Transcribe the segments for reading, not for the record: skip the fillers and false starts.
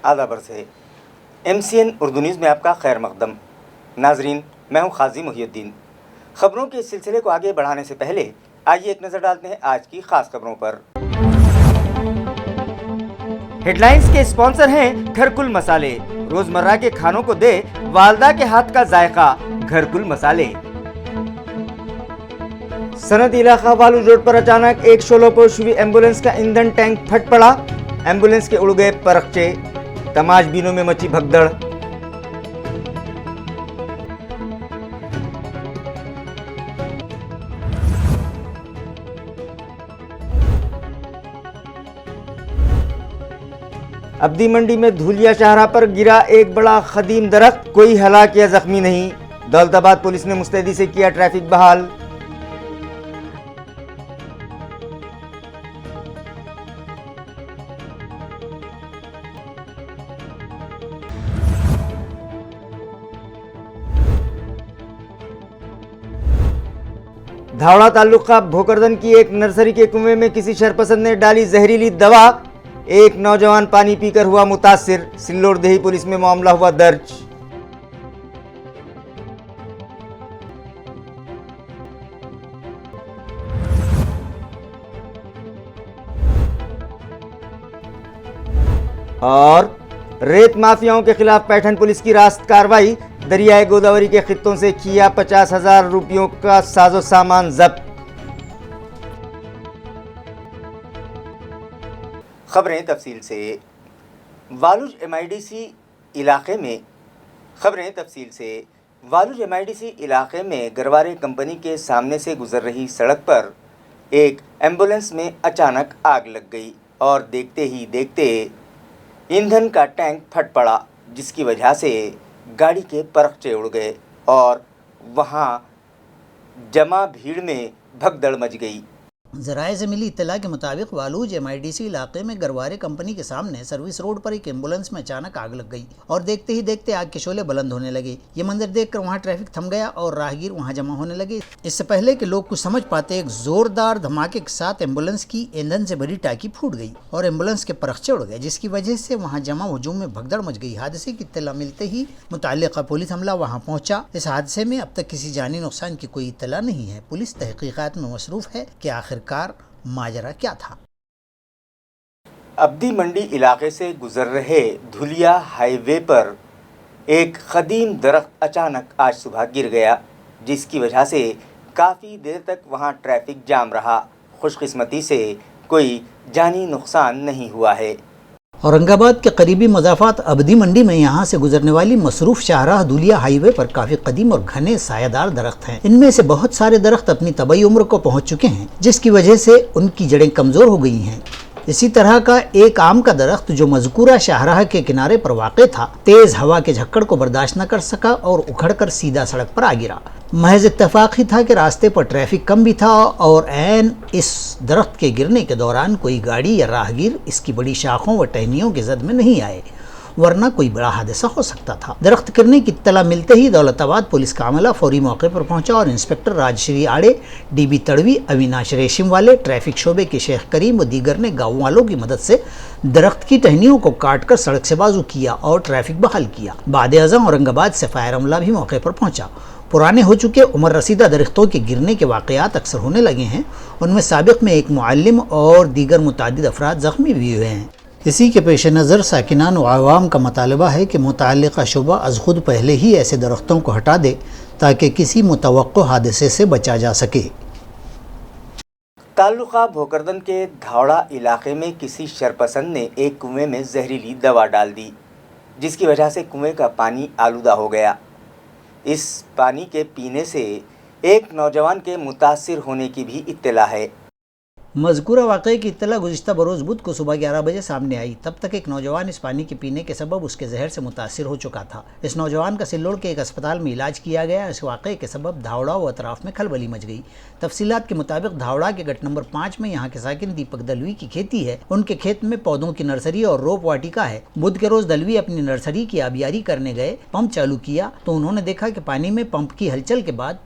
आदाब से MCN Urdu news में आपका खैर मकदम। नाजरीन, मैं हूं काजी मुहियुद्दीन। खबरों के इस सिलसिले को आगे बढ़ाने से पहले आइए एक नज़र डालते हैं आज की खास खबरों पर। हेडलाइंस के स्पॉन्सर हैं घरकुल मसाले। रोजमर्रा के खानों को दे वालदा के हाथ का जायका, घरकुल मसाले। सनद इलाका वालू रोड पर अचानक एक शोलोपोश हुई एम्बुलेंस का ईंधन टैंक फट पड़ा। एम्बुलेंस के उड़ गए परखचे, तमाशबीनों में मची भगदड़। अब्दी मंडी में धूलिया शाहरा पर गिरा एक बड़ा खदीम दरख्त, कोई हलाक या जख्मी नहीं। दौलताबाद पुलिस ने मुस्तैदी से किया ट्रैफिक बहाल। धावड़ा ताल्लुका भोकरदन की एक नर्सरी के कुएं में किसी शरपसंद ने डाली जहरीली दवा। एक नौजवान पानी पीकर हुआ मुतासिर। सिल्लोड देही पुलिस में मामला हुआ दर्ज। और रेत माफियाओं के खिलाफ पैठन पुलिस की रास्त कार्रवाई। दरियाए गोदावरी के खित्तों से किया 50,000 रुपयों का साजो सामान जब्त। खबरें तफसील से। वालूज MIDC इलाके में गरवारे कंपनी के सामने से गुजर रही सड़क पर एक एम्बुलेंस में अचानक आग लग गई और देखते ही देखते ईंधन का टैंक फट पड़ा, जिसकी वजह से गाड़ी के परखचे उड़ गए और वहां जमा भीड़ में भगदड़ मच गई। ज़राए से मिली इत्तला के मुताबिक वालूज MIDC इलाके में गरवारे कंपनी के सामने सर्विस रोड पर एक एम्बुलेंस में अचानक आग लग गई और देखते ही देखते आग के शोले बुलंद होने लगे। ये मंजर देखकर वहां ट्रैफिक थम गया और राहगीर वहां जमा होने लगे। इससे पहले कि लोग कुछ समझ पाते, एक जोरदार धमाके के साथ एम्बुलेंस की ईंधन से भरी टाकी फूट गई और एम्बुलेंस के परखचे उड़ गए, जिसकी वजह से वहाँ जमा हुजूम में भगदड़ मच गई। हादसे की इत्तला मिलते ही मुतल्लिका पुलिस अमला वहाँ पहुंचा। इस हादसे में अब तक किसी जानी नुकसान की कोई इत्तला नहीं है। पुलिस तहकीकात में मसरूफ है कि आखिरकार माजरा क्या था। अब्दी मंडी इलाके से गुजर रहे धुलिया हाईवे पर एक कदीम दरख्त अचानक आज सुबह गिर गया, जिसकी वजह से काफ़ी देर तक वहां ट्रैफिक जाम रहा। खुशकिस्मती से कोई जानी नुकसान नहीं हुआ है। औरंगाबाद के करीबी मज़ाफ़ात अब्दी मंडी में यहाँ से गुजरने वाली मसरूफ़ शाहराह धुलिया हाईवे पर काफ़ी कदीम और घने सायादार दरख्त हैं। इनमें से बहुत सारे दरख्त अपनी तबई उम्र को पहुँच चुके हैं, जिसकी वजह से उनकी जड़ें कमज़ोर हो गई हैं। इसी तरह का एक आम का दरख्त जो मज़कूरा शाहराह के किनारे पर वाक़ था, तेज़ हवा के झक्कड़ को बर्दाश्त न कर सका और उखड़कर सीधा सड़क पर आ गिरा। महज इत्तेफाक ही था कि रास्ते पर ट्रैफिक कम भी था और ऐन इस दरख्त के गिरने के दौरान कोई गाड़ी या राहगीर इसकी बड़ी शाखों व टहनियों के जद में नहीं आए, वरना कोई बड़ा हादसा हो सकता था। दरख्त गिरने की इत्तला मिलते ही दौलताबाद पुलिस का अमला फौरी मौके पर पहुंचा और इंस्पेक्टर राजश्री आड़े, DB तड़वी, अविनाश रेशिम वाले, ट्रैफिक शोबे के शेख करीम व दीगर ने गाँव वालों की मदद से दरख्त की टहनियों को काटकर सड़क से बाजू किया और ट्रैफिक बहाल किया। बाद-ए-आज़म औरंगाबाद से फायर अमला भी मौके पर पहुंचा। पुराने हो चुके उम्र रसीदा दरख्तों के गिरने के वाक़यात अक्सर होने लगे हैं। उनमें साबिक़ में एक मुअल्लिम और दीगर मुतअद्दिद अफराद ज़ख्मी भी हुए हैं। इसी के पेश नज़र साकिनान व आवाम का मुतालबा है कि मुतअल्लिक़ा शुबा अज़ खुद पहले ही ऐसे दरख्तों को हटा दे ताकि किसी मुतवक्को हादसे से बचा जा सके। ताल्लुका भोकरदन के धावड़ा इलाके में किसी शरपसंद ने एक कुएं में जहरीली दवा डाल दी, जिसकी वजह से कुएं का पानी आलूदा हो गया। इस पानी के पीने से एक नौजवान के मुतासिर होने की भी इत्तला है। मज़कूरा वाक़े की इत्तला गुज़िश्ता बरोज़ बुध को सुबह 11 बजे सामने आई। तब तक एक नौजवान इस पानी के पीने के सबब उसके जहर से मुतासिर हो चुका था। इस नौजवान का सिल्लोड के एक अस्पताल में इलाज किया गया। इस वाक़े के सबब धावड़ा व अतराफ़ में खलबली मच गई। तफसीलात के मुताबिक धावड़ा के गट नंबर 5 में यहाँ के साकिन दीपक दलवी की खेती है। उनके खेत में पौधों की नर्सरी और रोप वाटिका है। बुध के रोज़ दलवी अपनी नर्सरी की आबियारी करने गए। पंप चालू किया तो उन्होंने देखा कि पानी में पंप की हलचल के बाद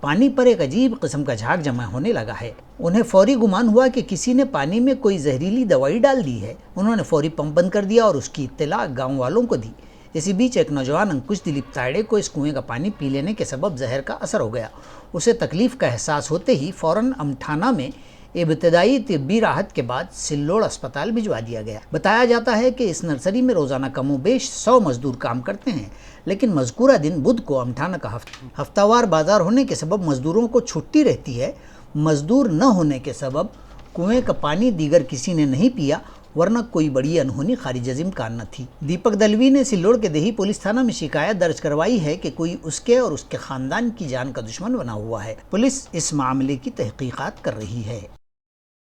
पानी पर एक अजीब किस्म का झाग जमा होने लगा है। उन्हें फौरी गुमान हुआ कि किसी ने पानी में कोई जहरीली दवाई डाल दी है। उन्होंने फौरी पंप बंद कर दिया और उसकी इत्तला गाँव वालों को दी। इसी बीच एक नौजवान अंकुश दिलीप तायड़े को इस कुएं का पानी पी लेने के सबब जहर का असर हो गया। उसे तकलीफ का एहसास होते ही फौरन अमठाना में इब्तदाई तिब्बी राहत के बाद सिल्लोड़ अस्पताल भिजवा दिया गया। बताया जाता है कि इस नर्सरी में रोजाना कमोबेश 100 मजदूर काम करते हैं, लेकिन मजकूरा दिन बुध को अमठाना का हफ्तावार बाजार होने के सबब मजदूरों को छुट्टी रहती है। मजदूर न होने के सबब कुएं का पानी दीगर किसी ने नहीं पिया, वरना कोई बड़ी अनहोनी खारिज इम्कान न थी। दीपक दलवी ने सिल्लोड़ के देही पुलिस थाना में शिकायत दर्ज करवाई है कि कोई उसके और उसके खानदान की जान का दुश्मन बना हुआ है। पुलिस इस मामले की तहकीकात कर रही है।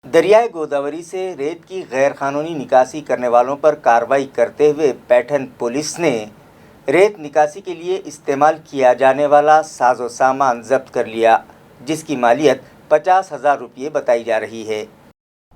दरियाए गोदावरी से रेत की गैर कानूनी निकासी करने वालों पर कार्रवाई करते हुए पैठन पुलिस ने रेत निकासी के लिए इस्तेमाल किया जाने वाला साजो सामान जब्त कर लिया, जिसकी मालियत 50,000 रुपये बताई जा रही है।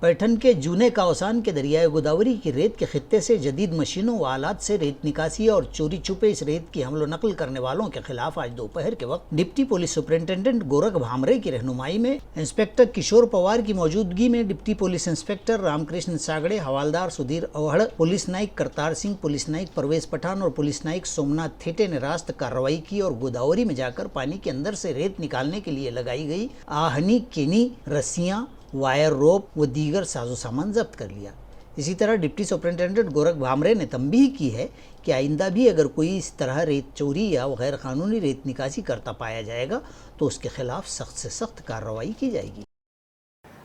पैठन के जूने कावसान के दरियाए गोदावरी की रेत के खित्ते से जदीद मशीनों व आलात से रेत निकासी और चोरी छुपे इस रेत की हमलो नकल करने वालों के खिलाफ आज दोपहर के वक्त deputy police superintendent Gorakh Bhamre की रहनुमाई में इंस्पेक्टर किशोर पवार की मौजूदगी में deputy police inspector Ramakrishna Sagade, हवालदार सुधीर अवहड़, पुलिस नायक करतार सिंह, पुलिस नायक परवेज पठान और पुलिस नायक सोमनाथ थेटे ने रास्त कार्रवाई की और गोदावरी में जाकर पानी के अंदर से रेत निकालने के लिए लगाई गई आहनी, केनी, रस्सियां, वायर रोप व दीगर साजो सामान जब्त कर लिया। इसी तरह डिप्टी सुपरिंटेंडेंट गोरख भामरे ने तंबीह की है कि आइंदा भी अगर कोई इस तरह रेत चोरी या गैर कानूनी रेत निकासी करता पाया जाएगा तो उसके खिलाफ सख्त से सख्त कार्रवाई की जाएगी।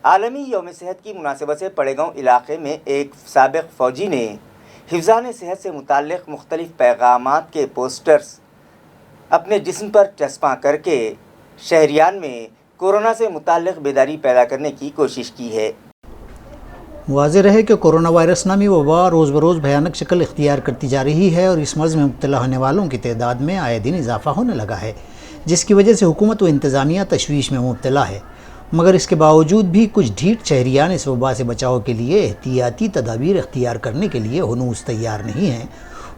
आलमी यौम सेहत की मुनासिबत से पड़ेगांव इलाके में एक साबिक फौजी ने हिफ्ज़ान सेहत से मुताल्लिक़ मुख्तलिफ पैगामात के पोस्टर्स अपने जिस्म पर चस्पा करके शहरियान में कोरोना से मुताल्लिक़ बेदारी पैदा करने की कोशिश की है। वाज़ेह रहे कि कोरोना वायरस नामी वबा रोज़ बरोज़ भयानक शक्ल इख्तियार करती जा रही है और इस मर्ज़ में मुब्तला होने वालों की तादाद में आए दिन इजाफ़ा होने लगा है, जिसकी वजह से हुकूमत व इंतज़ामिया तशवीश में मुब्तला है। मगर इसके बावजूद भी कुछ ढीठ शहरियान इस वबा से बचाव के लिए एहतियाती तदाबीर इख्तियार करने के लिए हुनूस तैयार नहीं हैं।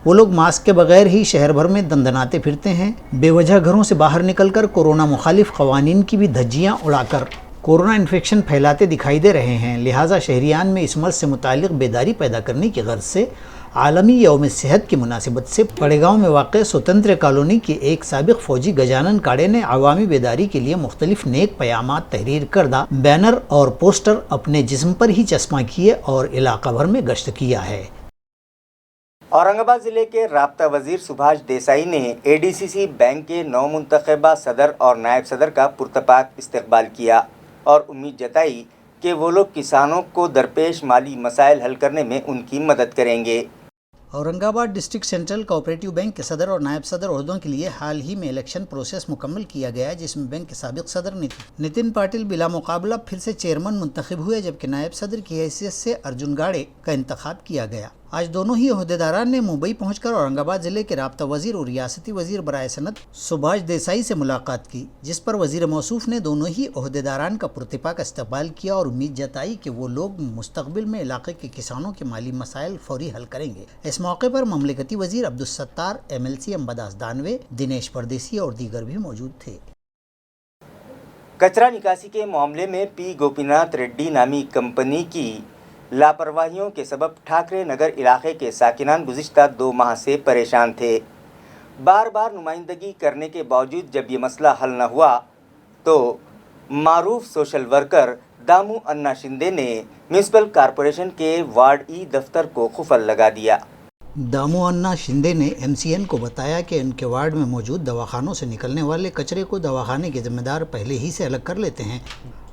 वो लोग मास्क के बगैर ही शहर भर में दंदनाते फिरते हैं। बेवजह घरों से बाहर निकलकर कोरोना मुखालिफ क़वानीन की भी धज्जियाँ उड़ाकर कोरोना इन्फेक्शन फैलाते दिखाई दे रहे हैं। लिहाजा शहरियान में इस मर्ज़ से मुताल्लिक़ बेदारी पैदा करने की गर्ज से आलमी यौम सेहत की मुनासिबत से पड़ेगांव में वाक़ स्वतंत्र कॉलोनी के एक साबिक़ फ़ौजी गजानन काड़े ने अवामी बेदारी के लिए मुख्तलिफ नेक पयामात तहरीर करदा बैनर और पोस्टर अपने जिस्म पर ही चस्पा किए और इलाका भर में गश्त किया है। औरंगाबाद ज़िले के राब्ता वज़ीर सुभाष देसाई ने एडीसीसी बैंक के नौमुंतखबा सदर और नायब सदर का पुरतपाक इस्तकबाल किया और उम्मीद जताई कि वो लोग किसानों को दरपेश माली मसाइल हल करने में उनकी मदद करेंगे। Aurangabad district central cooperative bank के सदर और नायब सदर ओहदों के लिए हाल ही में इलेक्शन प्रोसेस मुकम्मल किया गया, जिसमें बैंक के साबिक़ सदर नितिन पाटिल बिला मुकाबला फिर से चेयरमैन मुंतखब हुए, जबकि नायब सदर की हैसियत से अर्जुन गाड़े का इंतखाब किया गया। आज दोनों ही ओहदेदारान ने मुंबई पहुंचकर औरंगाबाद जिले के राब्ता वजीर और रियासती वजीर बराए सनत सुभाष देसाई से मुलाकात की, जिस पर वजीर मौसूफ ने दोनों ही ओहदेदारान का पुरतपाक इस्तकबाल किया और उम्मीद जताई कि वो लोग मुस्तकबिल में इलाके के किसानों के माली मसाइल फौरी हल करेंगे। इस मौके पर ममलिकती वजीर अब्दुलसत्तार, MLC अंबादास दानवे, दिनेश परदेसी और दीगर भी मौजूद थे। कचरा निकासी के मामले में पी गोपीनाथ रेड्डी नामी कंपनी की लापरवाहियों के सबब ठाकरे नगर इलाके के साकिनान गुज़िश्ता 2 माह से परेशान थे। बार बार नुमाइंदगी करने के बावजूद जब ये मसला हल न हुआ तो मारूफ सोशल वर्कर दामू अन्ना शिंदे ने म्यूनसिपल कॉरपोरेशन के वार्ड ई दफ्तर को खुफल लगा दिया। दामू अन्ना शिंदे ने MCN को बताया कि उनके वार्ड में मौजूद दवाखानों से निकलने वाले कचरे को दवाखाने के जिम्मेदार पहले ही से अलग कर लेते हैं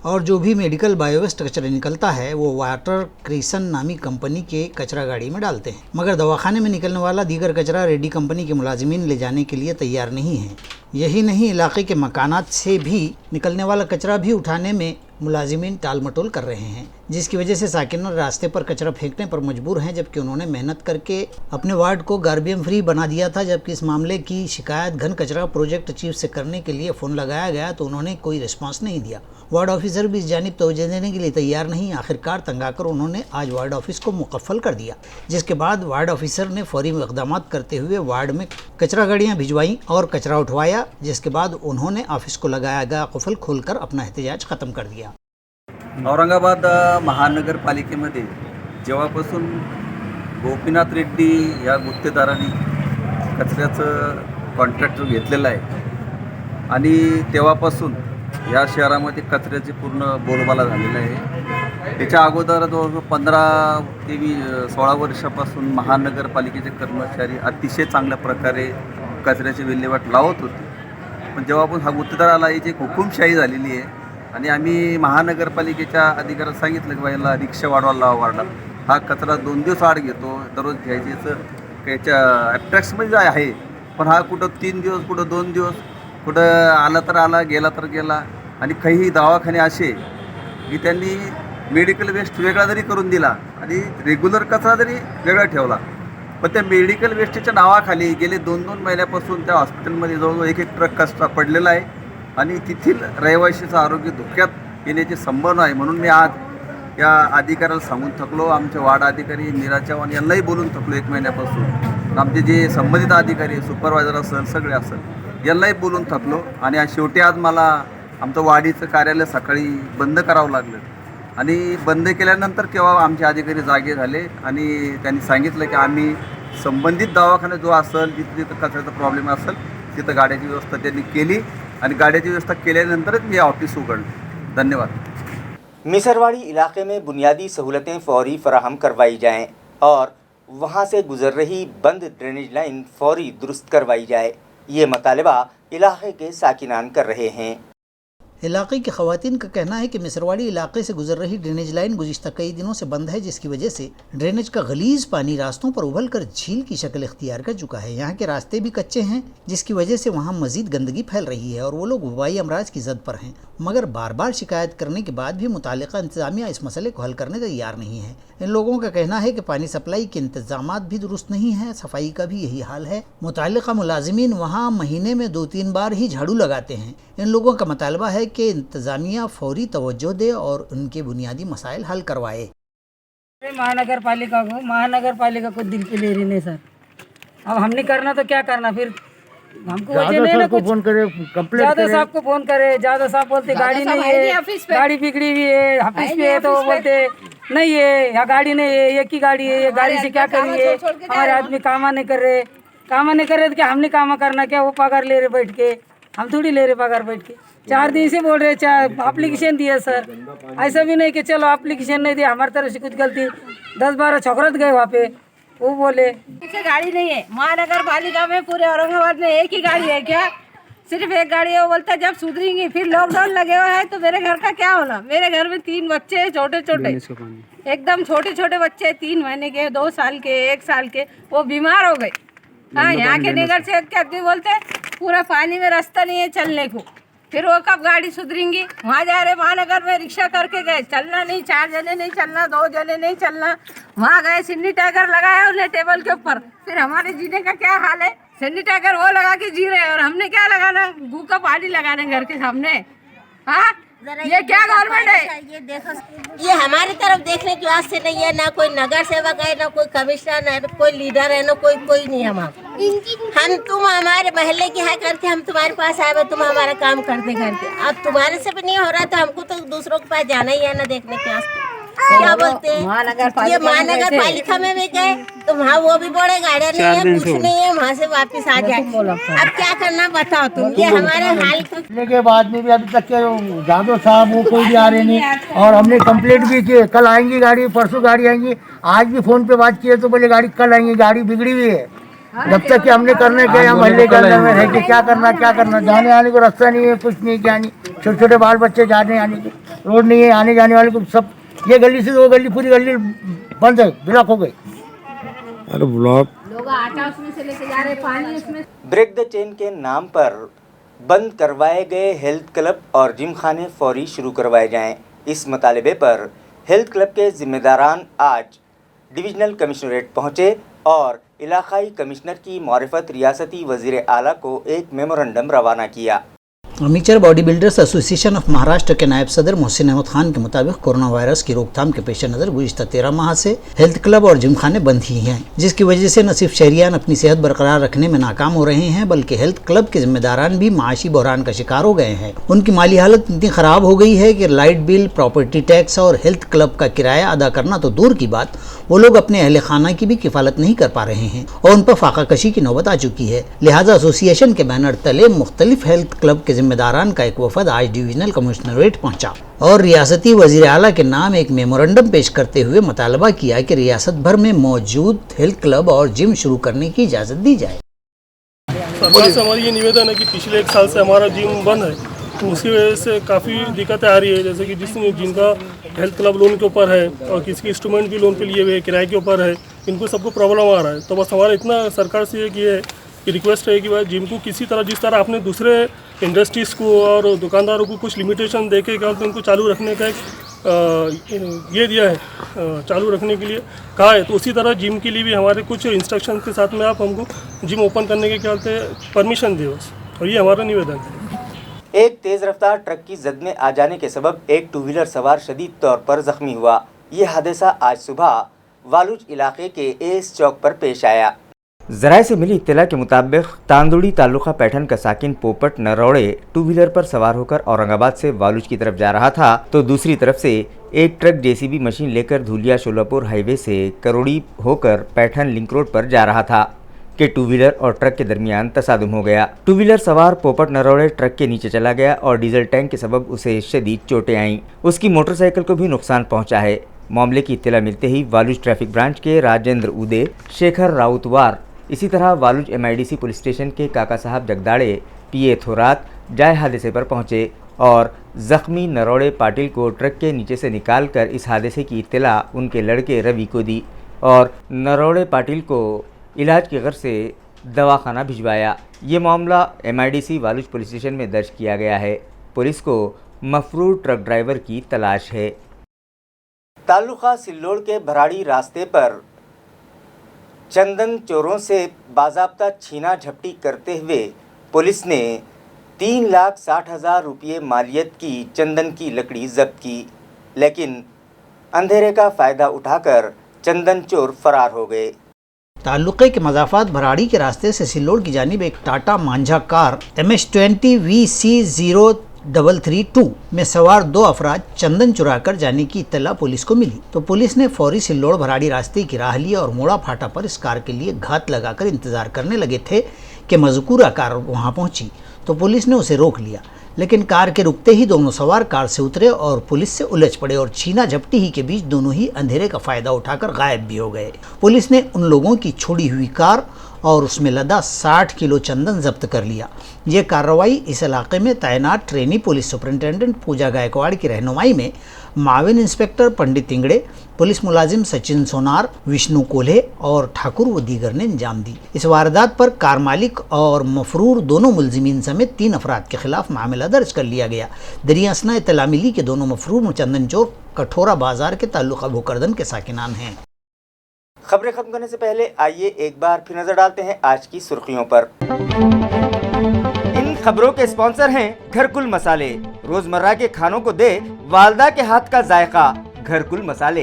और जो भी मेडिकल बायोवेस्ट कचरा निकलता है वो वाटर क्रिसन नामी कंपनी के कचरा गाड़ी में डालते हैं, मगर दवाखाने में निकलने वाला दीगर कचरा रेड्डी कंपनी के मुलाजिमीन ले जाने के लिए तैयार नहीं है। यही नहीं, इलाके के मकानात से भी निकलने वाला कचरा भी उठाने में मुलाजिमीन टाल मटोल कर रहे हैं, जिसकी वजह से साकिन रास्ते पर कचरा फेंकने पर मजबूर हैं, जबकि उन्होंने मेहनत करके अपने वार्ड को गार्बियम फ्री बना दिया था। जबकि इस मामले की शिकायत घन कचरा प्रोजेक्ट चीफ से करने के लिए फ़ोन लगाया गया तो उन्होंने कोई रिस्पांस नहीं दिया। वार्ड ऑफिसर भी इस जानिब तवज्जो देने के लिए तैयार नहीं। आखिरकार तंग आकर उन्होंने आज वार्ड ऑफिस को मुकफ्फल कर दिया, जिसके बाद वार्ड ऑफिसर ने फौरी इक़दाम करते हुए वार्ड में कचरा गाड़ियाँ भिजवाईं और कचरा उठवाया, जिसके बाद उन्होंने ऑफिस को लगाया गया कुफल खोलकर अपना एहतजाज ख़त्म कर दिया। औरंगाबाद महानगरपालिकेमध्ये जेव्हापासून गोपीनाथ रेड्डी या गुत्तेदारांनी कचऱ्याचं कॉन्ट्रॅक्ट घेतलेलं आहे आणि तेव्हापासून या शहरामध्ये कचऱ्याची पूर्ण बोलबाला झालेला आहे। त्याच्या अगोदर जवळजवळ 15 ते 16 वर्षापासून महानगरपालिकेचे कर्मचारी अतिशय चांगल्या प्रकारे कचऱ्याची विल्हेवाट लावत होते, पण जेव्हापासून हा गुत्तेदार आला याची एक हुकूमशाही झालेली आहे आणि आम्ही महानगरपालिकेच्या अधिकाऱ्याला सांगितलं की बाईला रिक्षा वाढवायला लावा वार्डात, हा कचरा 2 दिवस आड घेतो, दररोज घ्यायची याचं याच्या ॲट्रॅक्समध्ये आहे, पण हा कुठं 3 दिवस कुठं 2 दिवस कुठं आला तर आला गेला तर गेला। आणि काही दवाखाने असे की त्यांनी मेडिकल वेस्ट वेगळा जरी करून दिला आणि रेग्युलर कचरा जरी वेगळा ठेवला, पण त्या मेडिकल वेस्टच्या नावाखाली गेले 2-2 महिन्यापासून त्या हॉस्पिटलमध्ये जवळजवळ 1-1 ट्रक कचरा पडलेला आहे आणि तेथील रहिवाशीचं आरोग्य धोक्यात येण्याची संभावना आहे। म्हणून मी आज या अधिकाऱ्याला सांगून थकलो, आमचे वार्ड अधिकारी मीरा चव्हाण यांनाही बोलून थकलो 1 महिन्यापासून, आमचे जे संबंधित अधिकारी सुपरवायझर असेल सगळे असेल यांनाही बोलून थकलो आणि आज शेवटी आज मला आमचं वाडीचं कार्यालय सकाळी बंद करावं लागलं आणि बंद केल्यानंतर केव्हा आमचे अधिकारी जागे झाले आणि त्यांनी सांगितलं की आम्ही संबंधित दवाखाना जो असेल जिथे जिथं कचऱ्याचा प्रॉब्लेम असेल तिथं गाड्याची व्यवस्था त्यांनी केली आणि गाड्याची व्यवस्था केल्यानंतरच मी ऑफिस उघडलं। धन्यवाद। मिसरवाड़ी इलाके में बुनियादी सहूलतें फौरी फराहम करवाई जाएं और वहां से गुजर रही बंद ड्रेनेज लाइन फौरी दुरुस्त करवाई जाए, ये मुतालबा इलाके के साकिनान कर रहे हैं। इलाके की खवातीन का कहना है कि मिसरवाड़ी इलाके से गुजर रही ड्रेनेज लाइन गुज़िश्ता कई दिनों से बंद है, जिसकी वजह से ड्रेनेज का गलीज पानी रास्तों पर उबल कर झील की शक्ल इख्तियार कर चुका है। यहाँ के रास्ते भी कच्चे हैं, जिसकी वजह से वहाँ मजीद गंदगी फैल रही है और वो लोग वबाई अमराज की जद पर हैं। मगर बार बार शिकायत करने के बाद भी मुतालिका इंतजामिया इस मसले को हल करने तैयार नहीं है। इन लोगों का कहना है कि पानी सप्लाई के इंतजामात भी दुरुस्त नहीं है, सफाई का भी यही हाल है। मुतालिका मुलाजिमीन वहाँ महीने में 2-3 बार ही झाड़ू लगाते हैं। इन लोगों का मुतालबा है कि इंतजामिया फौरी तवज्जो दे और उनके बुनियादी मसाइल हल करवाए। महानगर पालिका को दिल पे ले रही नहीं सर। अब हमने करना तो क्या करना, फिर हमको वजह नहीं ना कुछ। फोन करे, कंप्लेंट ज्यादा साहब को फोन करे, ज्यादा साहब बोलते गाड़ी नहीं है, गाड़ी बिगड़ी हुई है, ऑफिस पे है तो बोलते नहीं है, या गाड़ी नहीं है, एक ही गाड़ी है, ये गाड़ी से क्या करेंगे, हमारे आदमी कामा नहीं कर रहे तो क्या हमने कामा करना, क्या वो पगार ले रहे बैठ के, हम थोड़ी ले रहे पगार बैठ के। 4 दिन से बोल रहे, 4 एप्लीकेशन दिया सर, ऐसा भी नहीं कि चलो एप्लीकेशन नहीं दिया हमारी तरफ से कुछ गलती, 10-12 छोकरत गए वहाँ पे, वो बोले गाड़ी नहीं है। महानगर पालिका में पूरे औरंगाबाद में एक ही गाड़ी है क्या, सिर्फ एक गाड़ी है। वो बोलता है जब सुधरेंगी, फिर लॉकडाउन लगे हुए हैं तो मेरे घर का क्या होना। मेरे घर में 3 बच्चे हैं, छोटे छोटे एकदम छोटे छोटे बच्चे, 3 महीने के, 2 साल के, 1 साल के, वो बीमार हो गए। हाँ, यहाँ के निगर से क्या बोलते पूरा पानी में रास्ता नहीं है चलने को, फिर वो कब गाड़ी सुधरेंगी। वहाँ जा रहे महानगर में रिक्शा करके गए, चलना नहीं, 4 जने नहीं चलना, 2 जने नहीं चलना। वहाँ गए सैनिटाइजर लगाया उन्हें टेबल के ऊपर, फिर हमारे जीने का क्या हाल है। सैनिटाइजर वो लगा के जी रहे हैं और हमने क्या लगाना, गू का पानी लगाना घर के सामने। हाँ, ये क्या गवर्नमेंट है। ये देखो, ये हमारी तरफ देखने की वास्ते नहीं है, ना कोई नगर सेवक है, ना कोई कमिश्नर है, ना कोई लीडर है, ना कोई नहीं। हम तुम हमारे महल्ले की है करके हम तुम्हारे पास आए, तुम हमारा काम करते करके, अब तुम्हारे से भी नहीं हो रहा तो हमको तो दूसरों के पास जाना ही है ना देखने के वास्ते। क्या बोलते हैं, ये महानगर पालिका में भी गए तो वहाँ वो भी बड़े गाड़ियाँ नहीं है, कुछ नहीं है, वहाँ से वापस आ जाए। अब क्या करना बताओ तुम, ये हमारे हाल के बाद में भी अभी तक के जादव साहब वो कोई भी आ रहे नहीं, और हमने कंप्लेंट भी की, कल आएंगी गाड़ी, परसों गाड़ी आएंगी। आज भी फोन पे बात किए तो बोले गाड़ी कल आएंगी, गाड़ी बिगड़ी हुई है। जब तक कि हमने करने के यहाँ महल्ले के अंदर में रह के क्या करना, जाने आने को रास्ता नहीं है, कुछ नहीं, क्या नहीं, छोटे छोटे बाल बच्चे जाने आने को रोड नहीं है, आने जाने वाले को सब, ये गली से वो गली, पूरी गली बंद है, ब्लॉक हो गई। अरे ब्लॉक लोग आटा उसमें से लेके जा रहे, पानी उसमें। ब्रेक द चेन के नाम पर बंद करवाए गए हेल्थ क्लब और जिम खाने फौरी शुरू करवाए जाएं। इस मुतालबे पर हेल्थ क्लब के जिम्मेदारान आज डिविजनल कमिश्नरेट पहुंचे और इलाकाई कमिश्नर की मारिफत रियासती वजीर आला को एक मेमोरेंडम रवाना किया। Amateur body builders association of Maharashtra के नायब सदर मोहसिन अहमद खान के मुताबिक कोरोना वायरस की रोकथाम के पेश नज़र गुज़िश्ता 13 माह से हेल्थ क्लब और जिमखाने बंद ही हैं, जिसकी वजह से न सिर्फ शहरियान अपनी सेहत बरकरार रखने में नाकाम हो रहे हैं बल्कि हेल्थ क्लब के जिम्मेदारान भी माशी बहरान का शिकार हो गए हैं। उनकी माली हालत इतनी ख़राब हो गई है कि लाइट बिल, प्रॉपर्टी टैक्स और हेल्थ क्लब का किराया अदा करना तो दूर की बात, वो लोग अपने अहले खाना की भी किफ़ालत नहीं कर पा रहे हैं और उन पर फाका कशी की नौबत आ चुकी है। लिहाजा एसोसिएशन के बैनर तले मुख्तलिफ हेल्थ क्लब के जिम्मेदारान का एक वफद आज डिविजनल कमिश्नरेट पहुंचा और रियासती वजीर आला के नाम एक मेमोरेंडम पेश करते हुए मुतालबा किया कि रियासत भर में मौजूद हेल्थ क्लब और जिम शुरू करने की इजाज़त दी जाए। सरकार से हमारी ये निवेदन है कि पिछले 1 साल से हमारा जिम बंद है, तो उसकी वजह से काफ़ी दिक्कतें आ रही है। जैसे कि जिनका हेल्थ क्लब लोन के ऊपर है और किसी के इंस्ट्रूमेंट भी लोन पे लिए हुए किराए के ऊपर है, इनको सबको प्रॉब्लम आ रहा है। तो बस हमारा इतना सरकार से ये रिक्वेस्ट है कि भाई जिम को किसी तरह, जिस तरह आपने दूसरे इंडस्ट्रीज़ को और दुकानदारों को कुछ लिमिटेशन दे के क्या उनको चालू रखने का एक ये दिया है, चालू रखने के लिए कहा है, तो उसी तरह जिम के लिए भी हमारे कुछ इंस्ट्रक्शन के साथ में आप हमको जिम ओपन करने के क्या बोलते हैं परमिशन दे बस, और ये हमारा निवेदन है। एक तेज रफ्तार ट्रक की जद में आ जाने के सबब एक 2 व्हीलर सवार शदीद तौर पर जख्मी हुआ। ये हादसा आज सुबह वालूज इलाके के एस चौक पर पेश आया। जराये से मिली इत्तला के मुताबिक तांदुड़ी तालुका पैठन का साकिन पोपट नरौड़े 2 व्हीलर पर सवार होकर औरंगाबाद से वालूज की तरफ जा रहा था, तो दूसरी तरफ से एक ट्रक जेसीबी मशीन लेकर धुलिया शोलापुर हाईवे से करोड़ी होकर पैठन लिंक रोड पर जा रहा था कि 2 व्हीलर और ट्रक के दरमियान तसादुम हो गया। 2 व्हीलर सवार पोपट नरौड़े ट्रक के नीचे चला गया और डीजल टैंक के सबब उसे शदीद चोटें आईं। उसकी मोटरसाइकिल को भी नुकसान पहुंचा है। मामले की इत्तला मिलते ही वालूज ट्रैफिक ब्रांच के राजेंद्र उदे, शेखर राउतवार, इसी तरह वालूज MIDC पुलिस स्टेशन के काका साहब जगदाड़े, PA थोरात जाए हादसे पर पहुंचे और जख्मी नरौड़े पाटिल को ट्रक के नीचे से निकालकर इस हादसे की इत्तला उनके लड़के रवि को दी और नरौड़े पाटिल को इलाज की गर्ज से दवाखाना भिजवाया। ये मामला MIDC वालूज पुलिस स्टेशन में दर्ज किया गया है। पुलिस को मफरूर ट्रक ड्राइवर की तलाश है। तालुका सिल्लोड़ के भराड़ी रास्ते पर चंदन चोरों से बाज़ाब्ता छीना झपटी करते हुए पुलिस ने 3,60,000 रुपये मालियत की चंदन की लकड़ी जब्त की, लेकिन अंधेरे का फ़ायदा उठाकर चंदन चोर फरार हो गए। ताल्लुक़े के मज़ाफ़ात भराड़ी के रास्ते से सिल्लोड़ की जानिब एक टाटा मांझा कार MS-20 VC0332 में सवार 2 अफराद चंदन चुराकर जाने की इत्तला पुलिस को मिली, तो पुलिस ने फौरी सिल्लोड़ भराड़ी रास्ते की राह ली और मोड़ा फाटा पर इस कार के लिए घात लगाकर इंतजार करने लगे थे कि मज़कूरा कार वहां पहुंची, तो पुलिस ने उसे रोक लिया। लेकिन कार के रुकते ही दोनों सवार कार से उतरे और पुलिस से उलझ पड़े और छीना झपटी ही के बीच दोनों ही अंधेरे का फ़ायदा उठाकर गायब भी हो गए। पुलिस ने उन लोगों की छोड़ी हुई कार और उसमें लदा 60 किलो चंदन जब्त कर लिया। ये कार्रवाई इस इलाके में तैनात ट्रेनी पुलिस सुपरिंटेंडेंट पूजा गायकवाड़ की रहनुमाई में माविन इंस्पेक्टर पंडित तिंगड़े, पुलिस मुलाजिम सचिन सोनार, विष्णु कोल्हे और ठाकुर व दीगर ने अंजाम दी। इस वारदात पर कार मालिक और मफरूर दोनों मुलजिमीन समेत 3 अफराद के खिलाफ मामला दर्ज कर लिया गया। दरियासना इत्तला मिली कि दोनों मफरूर चंदन चोर कठोरा बाजार के ताल्लुका भोकरदन के साकिनान हैं। खबरें खत्म करने से पहले आइए एक बार फिर नजर डालते हैं आज की सुर्खियों पर। इन खबरों के स्पॉन्सर हैं घरकुल मसाले, रोजमर्रा के खानों को दे वालदा के हाथ का जायका, घरकुल मसाले।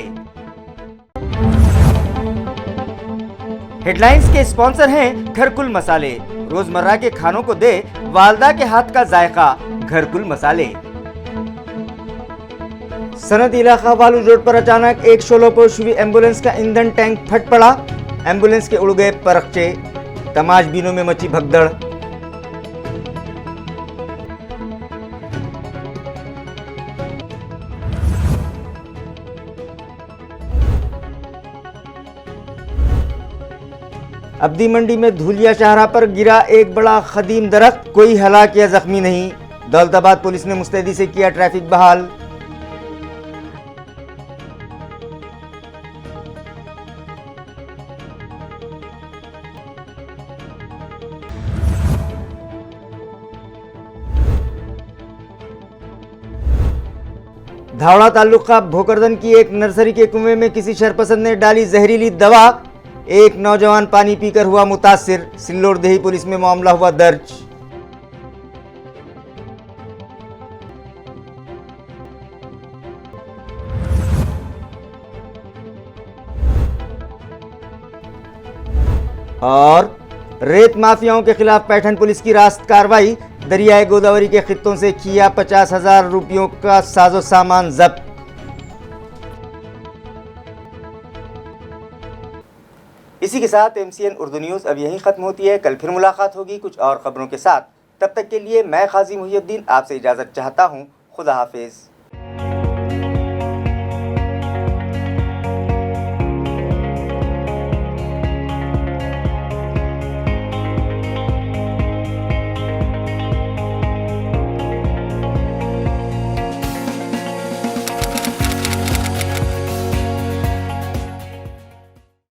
हेडलाइंस के स्पॉन्सर हैं घरकुल मसाले, रोजमर्रा के खानों को दे वालदा के हाथ का जायका, घरकुल मसाले। सनद इलाका वालूज रोड पर अचानक एक शोलापुर एम्बुलेंस का ईंधन टैंक फट पड़ा। एम्बुलेंस के उड़ गए परखचे, तमाशबीनों में मची भगदड़। अब्दी मंडी में धुलिया शाहरा पर गिरा एक बड़ा खदीम दरख्त, कोई हलाक या जख्मी नहीं। दौलताबाद पुलिस ने मुस्तैदी से किया ट्रैफिक बहाल। धावड़ा ताल्लुका भोकरदन की एक नर्सरी के कुएं में किसी शरपसंद ने डाली जहरीली दवा, एक नौजवान पानी पीकर हुआ मुतासिर। सिल्लोड देही पुलिस में मामला हुआ दर्ज। और रेत माफियाओं के खिलाफ पैठन पुलिस की रास्त कार्रवाई, दरियाए गोदावरी के खित्तों से किया 50,000 रुपयों का साजो सामान जब्त। इसी के साथ MCN उर्दू न्यूज़ अब यहीं ख़त्म होती है। कल फिर मुलाकात होगी कुछ और ख़बरों के साथ। तब तक के लिए मैं काजी मुहिउद्दीन आपसे इजाज़त चाहता हूँ। खुदा हाफिज़।